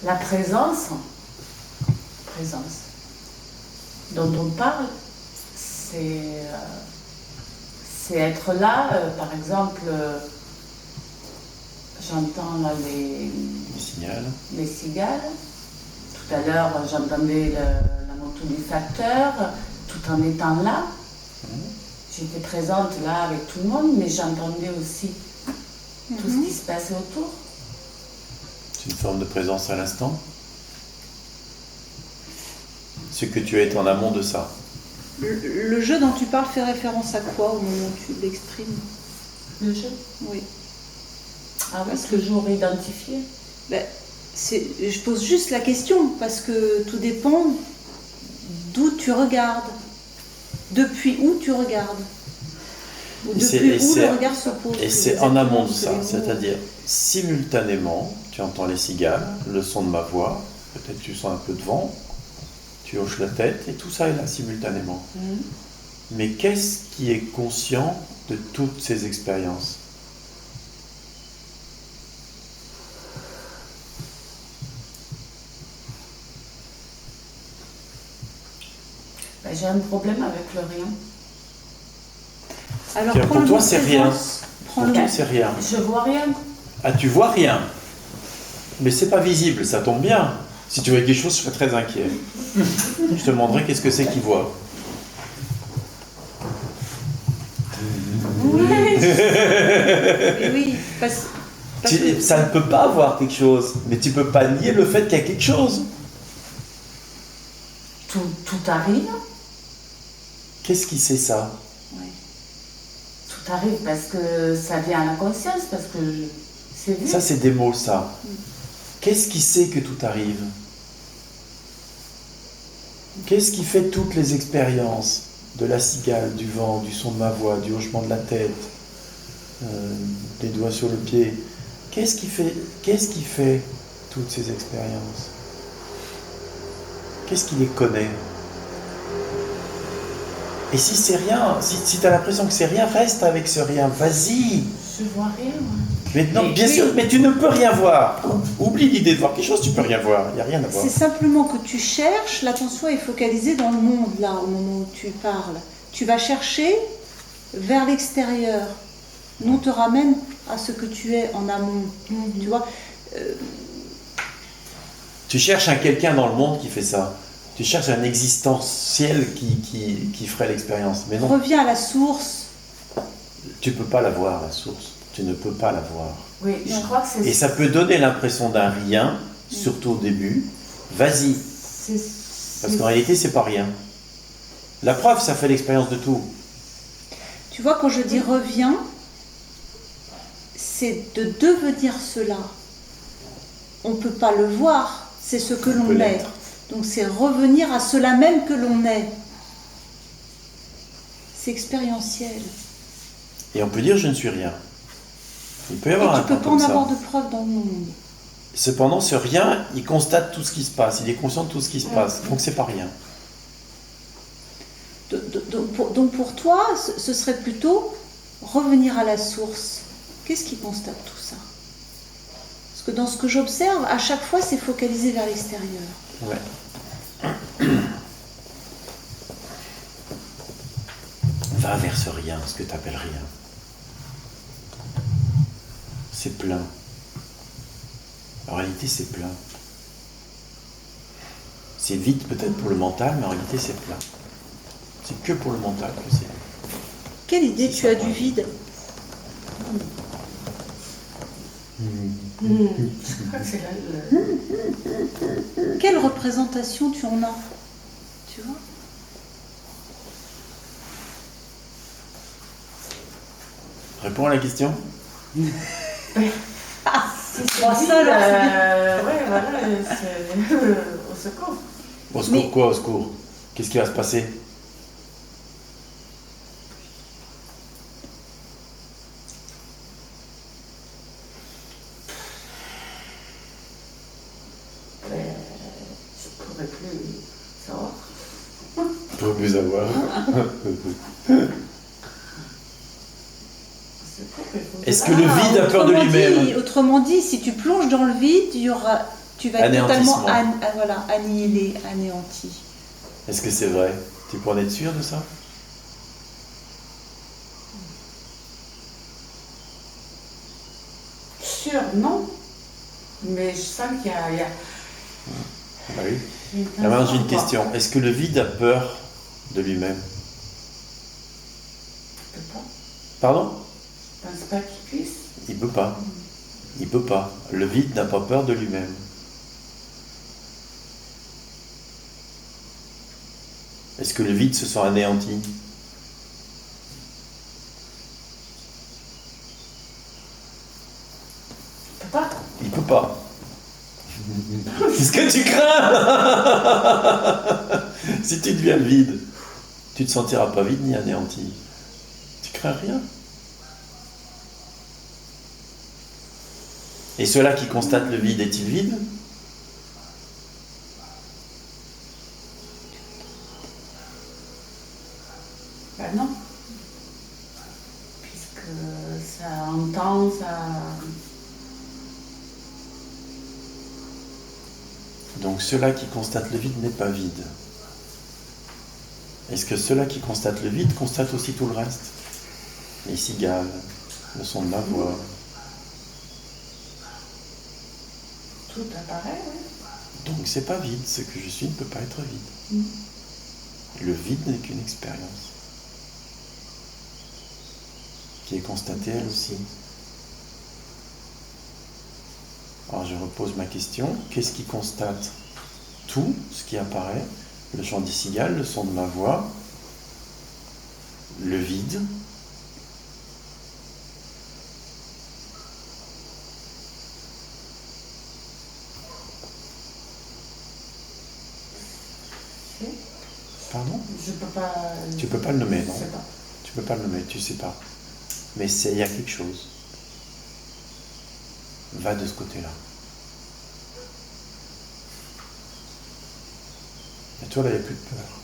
La présence dont on parle, c'est être là, par exemple, j'entends là les cigales. Tout à l'heure, j'entendais la moto du facteur, tout en étant là. J'étais présente là avec tout le monde, mais j'entendais aussi tout ce qui se passait autour. C'est une forme de présence à l'instant. Ce que tu es en amont de ça. Le jeu dont tu parles fait référence à quoi au moment où tu l'exprimes? Le jeu? Oui. Ah oui, toujours identifié. Ben, je pose juste la question, parce que tout dépend d'où tu regardes, depuis où tu regardes, ou depuis où le regard se pose. Et c'est en amont de ça, c'est-à-dire simultanément, tu entends les cigales, le son de ma voix, peut-être tu sens un peu de vent, tu hoches la tête, et tout ça est là simultanément. Mais qu'est-ce qui est conscient de toutes ces expériences? Ben, j'ai un problème avec le rien. Alors, pour toi, c'est rien. Pour toi, c'est rien. Je vois rien. Ah, tu vois rien. Mais c'est pas visible, ça tombe bien. Si tu voyais quelque chose, je serais très inquiet. Je te demanderais qu'est-ce que c'est qu'il voit. Oui, Ça ne peut pas avoir quelque chose, mais tu peux pas nier le fait qu'il y a quelque chose. Tout arrive. Qu'est-ce qui sait ça? Tout arrive parce que ça vient à la conscience, parce que c'est vu. Ça, c'est des mots, ça. Qu'est-ce qui sait que tout arrive? Qu'est-ce qui fait toutes les expériences de la cigale, du vent, du son de ma voix, du hochement de la tête, des doigts sur le pied? Qu'est-ce qui fait toutes ces expériences? Qu'est-ce qui les connaît? Et si c'est rien, si tu as l'impression que c'est rien, reste avec ce rien, vas-y. Je vois rien, moi. Mais non, bien sûr, mais tu ne peux rien voir. Oublie l'idée de voir quelque chose, tu peux rien voir, il n'y a rien à voir. C'est simplement que tu cherches, l'attention est focalisée dans le monde, là, au moment où tu parles. Tu vas chercher vers l'extérieur. Non, te ramène à ce que tu es en amont. Tu vois Tu cherches un quelqu'un dans le monde qui fait ça. Tu cherches un existentiel qui ferait l'expérience. Mais non. Reviens à la source. Tu ne peux pas la voir, la source. Tu ne peux pas la voir. Oui, je crois que c'est... Et ça peut donner l'impression d'un rien, surtout au début. Vas-y. Parce qu'en réalité, c'est pas rien. La preuve, ça fait l'expérience de tout. Tu vois, quand je dis reviens, c'est de devenir cela. On ne peut pas le voir, c'est ce que l'on est. Donc c'est revenir à cela même que l'on est. C'est expérientiel. Et on peut dire je ne suis rien. Il peut y avoir un tu ne peux pas en comme ça. avoir de preuve dans le monde. Cependant, ce rien, il constate tout ce qui se passe. Il est conscient de tout ce qui se passe. Donc c'est pas rien. Donc pour toi, ce serait plutôt revenir à la source. Qu'est-ce qui constate tout ça? Parce que dans ce que j'observe, à chaque fois, c'est focalisé vers l'extérieur. Ouais. Va vers ce rien, ce que tu appelles rien. C'est plein. En réalité, c'est plein. C'est vide peut-être pour le mental, mais en réalité, c'est plein. C'est que pour le mental que c'est. Quelle idée tu as du vide? Quelle représentation tu en as? Tu vois? Réponds à la question. C'est ça, ouais, voilà, c'est au secours. Au secours quoi, au secours? Qu'est-ce qui va se passer? Je pourrais plus savoir. Pour plus avoir. Est-ce que le vide a peur de lui-même? Autrement dit, si tu plonges dans le vide, il y aura Tu vas être totalement annihilé, anéanti. Est-ce que c'est vrai? Tu peux en être sûr de ça? Sûr, non. Mais je sens qu'il y a... Ah oui. Alors j'ai une question. Est-ce que le vide a peur de lui-même? Je peux pas. Pardon? Je pense pas qu'il puisse. Il peut pas. Il peut pas. Le vide n'a pas peur de lui-même. Est-ce que le vide se sent anéanti? Je peux pas. Il peut pas. Qu'est-ce que tu crains? Si tu deviens vide, tu te sentiras pas vide ni anéanti. Tu crains rien. Et ceux-là qui constatent le vide, est-il vide? Ben non. Puisque ça entend, ça... Donc ceux-là qui constatent le vide n'est pas vide. Est-ce que ceux-là qui constatent le vide constatent aussi tout le reste? Les cigales, le son de ma voix. Tout apparaît, oui. Donc c'est pas vide, ce que je suis ne peut pas être vide. Le vide n'est qu'une expérience qui est constatée elle aussi. Alors je repose ma question. Qu'est-ce qui constate tout ce qui apparaît? Le chant des cigales, le son de ma voix, le vide. Pardon? Je peux pas... Tu peux pas le nommer, non? Je sais pas. Tu peux pas le nommer, tu sais pas. Mais il y a quelque chose. Va de ce côté-là. Et toi, là, il n'y a plus de peur.